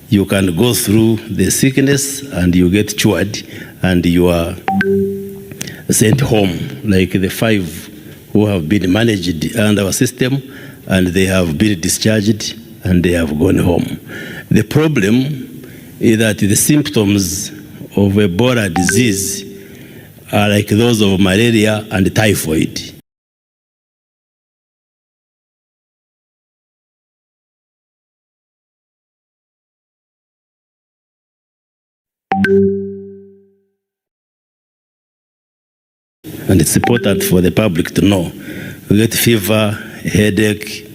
you can go through the sickness and you get cured and you are sent home, like the 5 who have been managed under our system, and they have been discharged and they have gone home. The problem is that the symptoms of Ebola disease are like those of malaria and typhoid. And it's important for the public to know. You get fever, headache,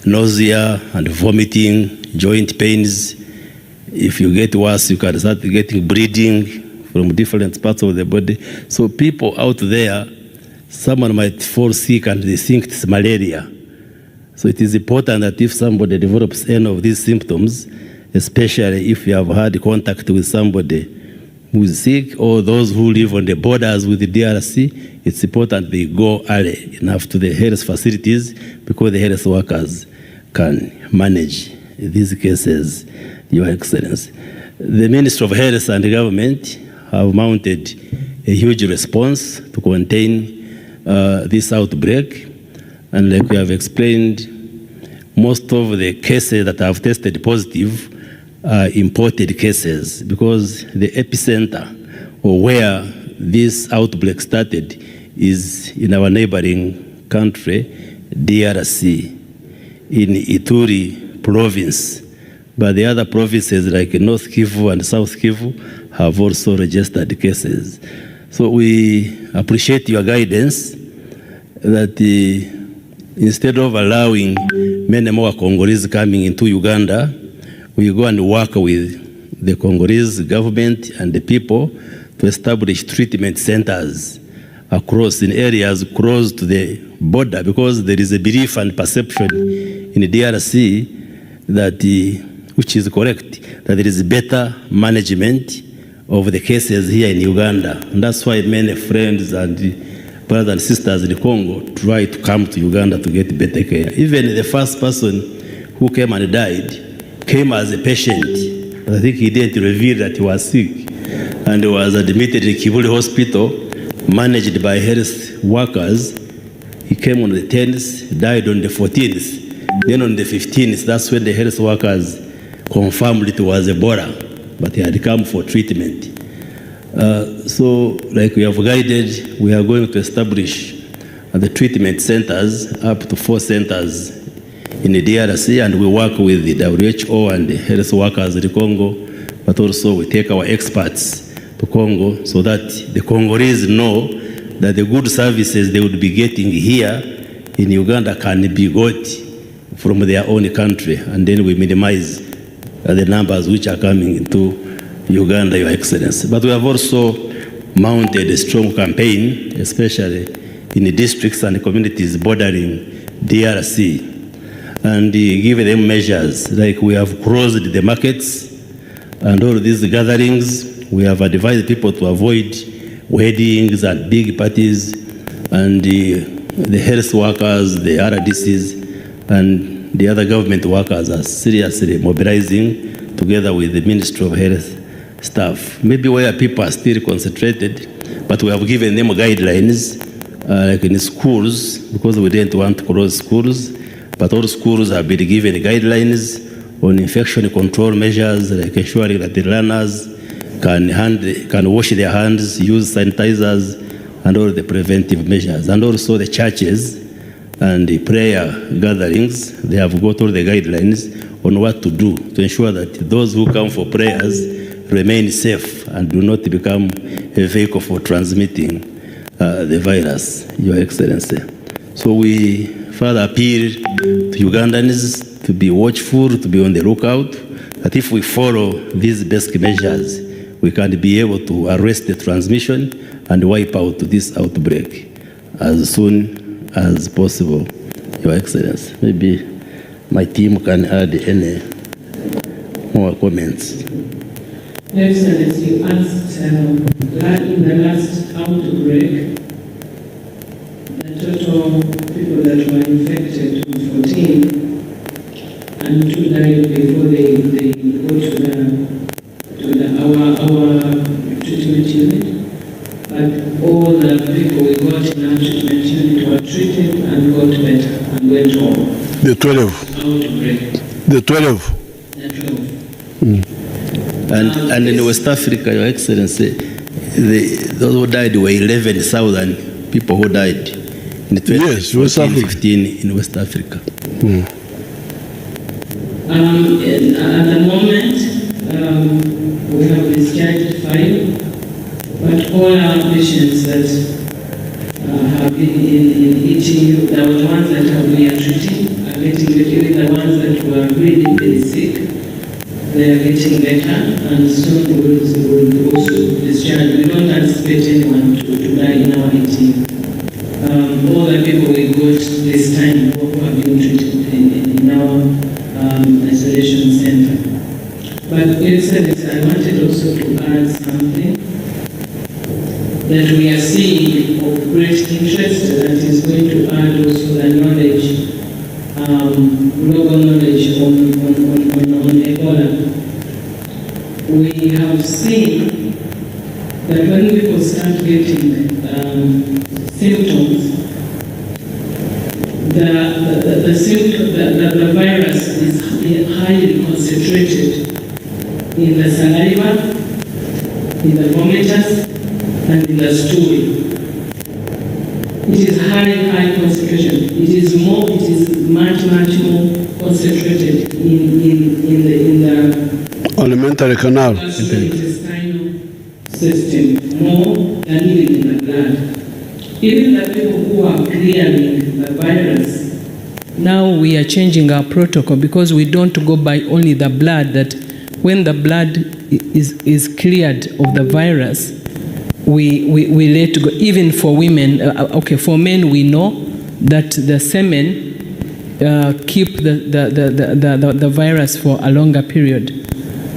nausea and vomiting, joint pains. If you get worse, you can start getting bleeding from different parts of the body. So people out there, someone might fall sick and they think it's malaria. So it is important that if somebody develops any of these symptoms, especially if you have had contact with somebody who is sick or those who live on the borders with the DRC, it's important they go early enough to the health facilities because the health workers can manage these cases, Your Excellency. The Ministry of Health and the government have mounted a huge response to contain this outbreak. And like we have explained, most of the cases that have tested positive are imported cases because the epicenter or where this outbreak started is in our neighboring country, DRC, in Ituri province. But the other provinces like North Kivu and South Kivu have also registered cases. So we appreciate your guidance that instead of allowing many more Congolese coming into Uganda, we go and work with the Congolese government and the people to establish treatment centers across in areas close to the border, because there is a belief and perception in the DRC that, which is correct, that there is better management of the cases here in Uganda. And that's why many friends and brothers and sisters in the Congo try to come to Uganda to get better care. Even the first person who came and died came as a patient. I think he didn't reveal that he was sick and was admitted in Kivuli Hospital, managed by health workers. He came on the 10th, died on the 14th. Then on the 15th, that's when the health workers confirmed it was Ebola, but he had come for treatment. So, like we have guided, we are going to establish the treatment centers, up to 4 centers in the DRC, and we work with the WHO and the health workers in the Congo, but also we take our experts to Congo so that the Congolese know that the good services they would be getting here in Uganda can be got from their own country, and then we minimize the numbers which are coming into Uganda, Your Excellency. But we have also mounted a strong campaign, especially in the districts and the communities bordering DRC, and give them measures, like we have closed the markets and all these gatherings. We have advised people to avoid weddings and big parties, and the health workers, the RDCs, and the other government workers are seriously mobilizing together with the Ministry of Health staff. Maybe where people are still concentrated, but we have given them guidelines, like in schools, because we didn't want to close schools, but all schools have been given guidelines on infection control measures, like ensuring that the learners can wash their hands, use sanitizers, and all the preventive measures. And also the churches and the prayer gatherings, they have got all the guidelines on what to do to ensure that those who come for prayers remain safe and do not become a vehicle for transmitting the virus, Your Excellency. So we further appeal to Ugandans to be watchful, to be on the lookout, that if we follow these basic measures, we can be able to arrest the transmission and wipe out this outbreak as soon as possible, Your Excellency. Maybe my team can add any more comments. Your Excellency, you asked in the last outbreak, the total people that were infected was 14, and 2 died before they got to 12. And in West Africa, Your Excellency, those who died were 11,000 people who died in 2015 in West Africa. At the moment, we have discharged 5, but all our patients that have been in ETU, the ones that we are treating are getting better. Even the ones that were really, really sick, they are getting better, and soon we will also discharge. We don't anticipate anyone to die in our ETU. All the people we got this time who have been treated in our isolation center. But Excellency, I wanted also to add something that we are seeing of great interest that is going to add also the knowledge, global knowledge on Ebola. We have seen that when people start getting symptoms, the virus is highly concentrated in the saliva, in the vomitus, and in the stool. It is high concentration. It is much more concentrated in the alimentary canal. Intestinal system, more than even in the blood. Even the people who are clearing the virus, now we are changing our protocol because we don't go by only the blood, that when the blood is cleared of the virus, we let go. Even for women, for men we know that the semen keep the virus for a longer period.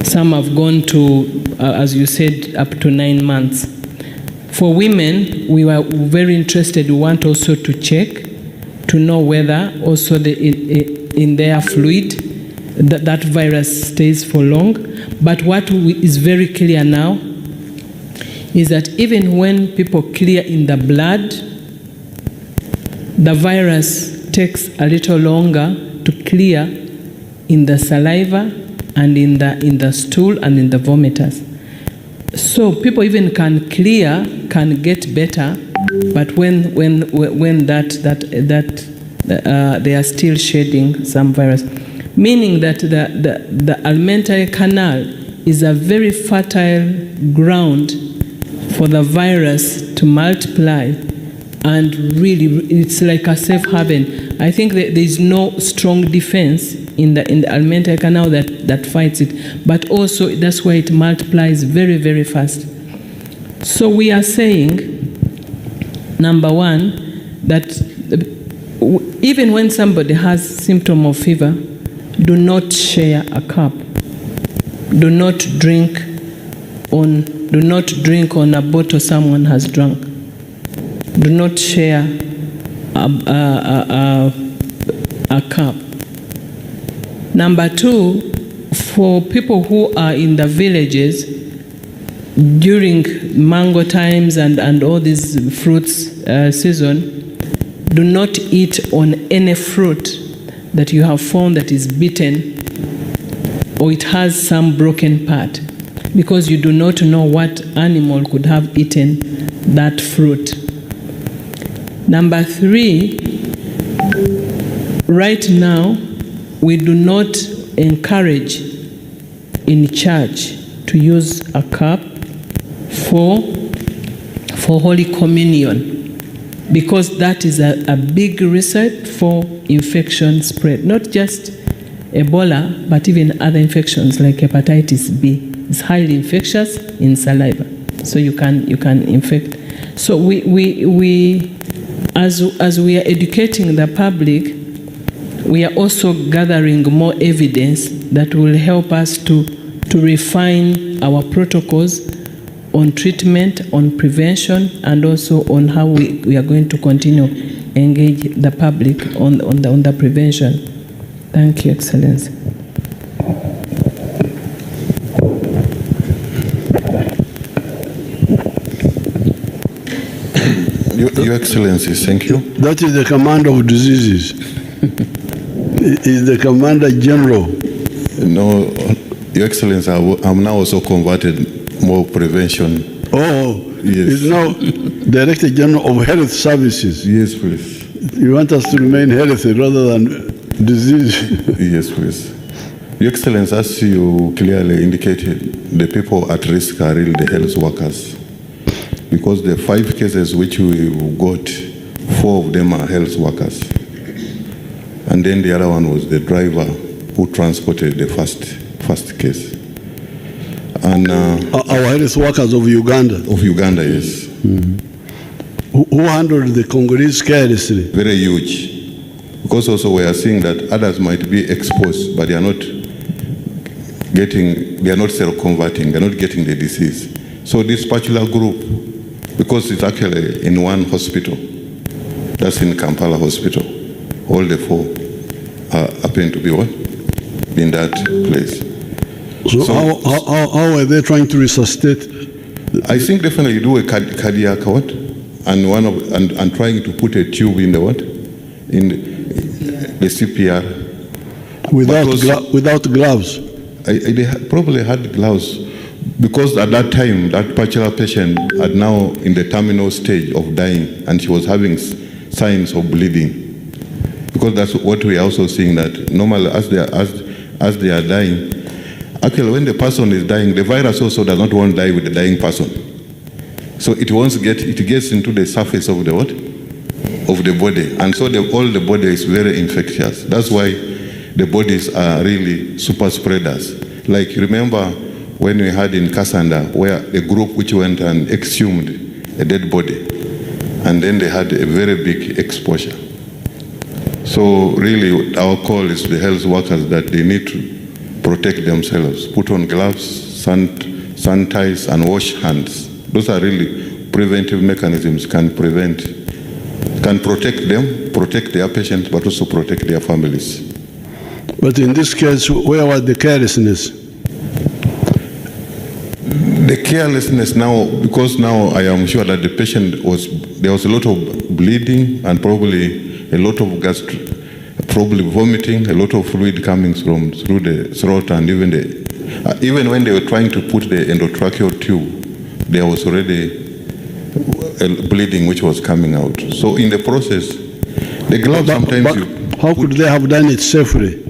Some have gone to, as you said, up to 9 months. For women, we were very interested. We want also to check to know whether also in their fluid that virus stays for long. But what is very clear now is that even when people clear in the blood, the virus takes a little longer to clear in the saliva and in the stool and in the vomitus. So people even can clear, can get better, but when they are still shedding some virus, meaning that the alimentary canal is a very fertile ground for the virus to multiply, and really it's like a safe haven. I think that there is no strong defense in the alimentary canal that fights it, but also that's why it multiplies very, very fast. So we are saying, number one, that even when somebody has symptom of fever, do not share a cup. Do not drink on a bottle someone has drunk. Do not share a cup. Number two, for people who are in the villages during mango times and all these fruits season, do not eat on any fruit that you have found that is bitten or it has some broken part, because you do not know what animal could have eaten that fruit. Number three, right now, we do not encourage in church to use a cup for Holy Communion, because that is a big recipe for infection spread, not just Ebola, but even other infections like hepatitis B. It's highly infectious in saliva, so you can infect. So we as we are educating the public, we are also gathering more evidence that will help us to refine our protocols on treatment, on prevention, and also on how we are going to continue engage the public on the prevention. Thank you, Excellency. Your Excellency, thank you. That is the commander of diseases. Is the Commander General No, Your Excellency, I'm now also converted more prevention. Oh, Yes. it's now Director General of Health Services. Yes, please. You want us to remain healthy rather than disease. Yes, please. Your Excellency, as you clearly indicated, the people at risk are really the health workers. Because the 5 cases which we got, 4 of them are health workers. And then the other one was the driver who transported the first case. And Our health workers of Uganda. of Uganda, yes. Who handled the Congolese carelessly. Very huge. Because also we are seeing that others might be exposed, but they are not self-converting, they are not getting the disease. So this particular group, because it's actually in one hospital, that's in Kampala Hospital, all the 4 happen to be what? In that place. So how are they trying to resuscitate? I think definitely do a cardiac what? And trying to put a tube in the what? In the CPR. Without gloves. They probably had gloves because at that time, that particular patient had now in the terminal stage of dying and she was having signs of bleeding. Because that's what we are also seeing, that normally as they are dying, actually when the person is dying, the virus also does not want to die with the dying person. So it gets into the surface of the what? Of the body. And so all the body is very infectious. That's why the bodies are really super spreaders. Like remember when we had in Kasanda, where the group which went and exhumed a dead body, and then they had a very big exposure. So really our call is to the health workers that they need to protect themselves, put on gloves, sanitize and wash hands. Those are really preventive mechanisms, can protect them, protect their patients, but also protect their families. But in this case, where was the carelessness? The carelessness now, because now I am sure that the patient there was a lot of bleeding and probably a lot of probably vomiting, a lot of fluid coming through the throat, and even when they were trying to put the endotracheal tube, there was already bleeding which was coming out. So in the process, the gloves sometimes how could they have done it safely?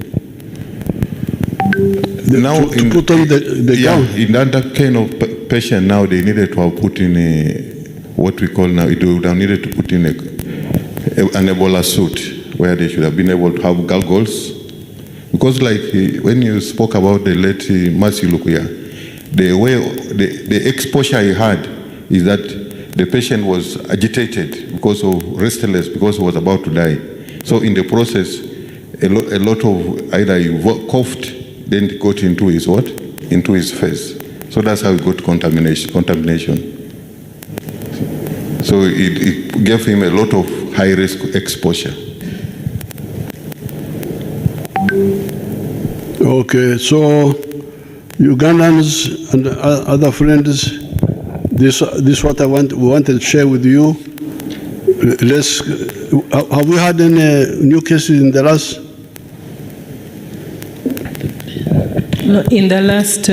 Now to put on the gown? In that kind of patient now, they needed to have put in what we call now, it would have needed to put in an Ebola suit, where they should have been able to have goggles. Because like when you spoke about the late Mercy Lukuya, the exposure he had is that the patient was agitated because of restless, because he was about to die. So in the process, a lot of either he coughed, then it got into his what? Into his face. So that's how he got contamination. So it gave him a lot of high-risk exposure. Okay, so Ugandans and other friends, this is what we wanted to share with you. Have we had any new cases in the last? No, in the last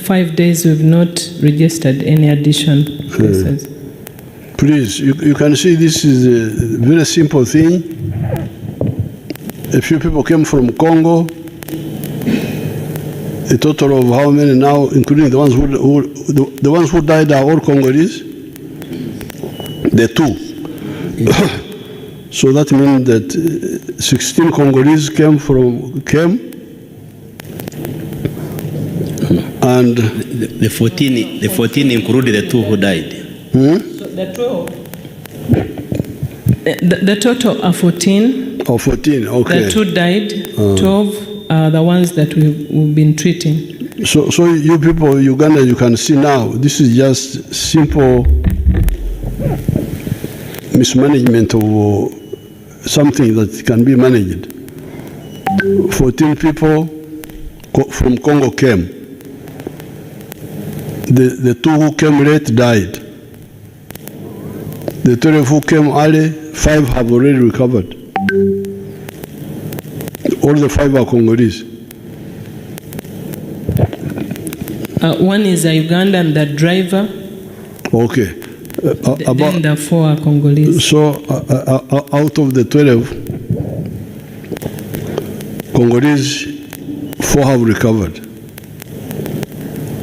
5 days, we've not registered any additional cases. Please, you can see this is a very simple thing. A few people came from Congo. A total of how many now, including the ones who died are all Congolese? The 2. So that means that 16 Congolese came. And the 14 included the 2 who died. So the total are 14. Oh, 14, okay. The 2 died, 12 are the ones that we've been treating. So you people, Uganda, you can see now, this is just simple mismanagement of something that can be managed. 14 people from Congo came. The 2 who came late died. The 12 who came early, 5 have already recovered. All the 5 are Congolese. One is a Ugandan, the driver. Okay. Then the 4 are Congolese. So out of the 12, Congolese, 4 have recovered.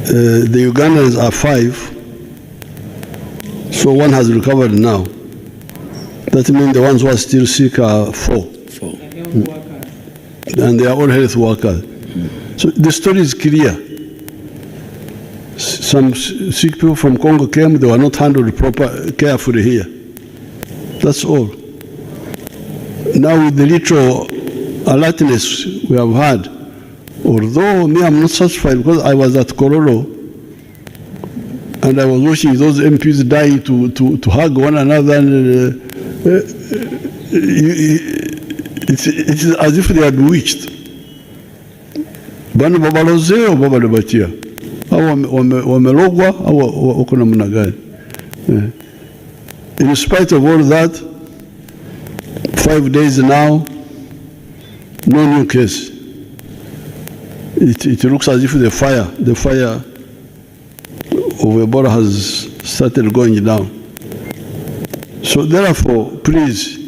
The Ugandans are 5, so 1 has recovered now. That means the ones who are still sick are 4. And they are all health workers. So the story is clear. Some sick people from Congo came, they were not handled carefully here. That's all. Now with the little alertness we have had, although me, I'm not satisfied because I was at Kororo and I was watching those MPs dying to hug one another. And, it's as if they are bewitched. Bana babaloze o baba lebatia. Wamelogwa au wako namna gani? In spite of all that, 5 days now, no new case. It looks as if the fire of Ebola has started going down. So therefore, please,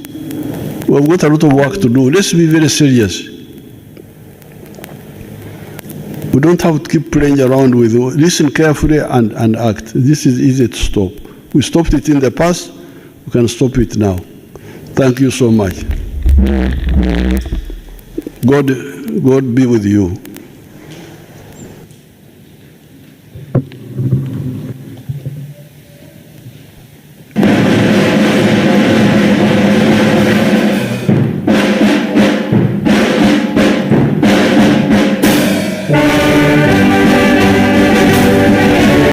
we've got a lot of work to do. Let's be very serious. We don't have to keep playing around with it. Listen carefully and act. This is easy to stop. We stopped it in the past, we can stop it now. Thank you so much. God be with you.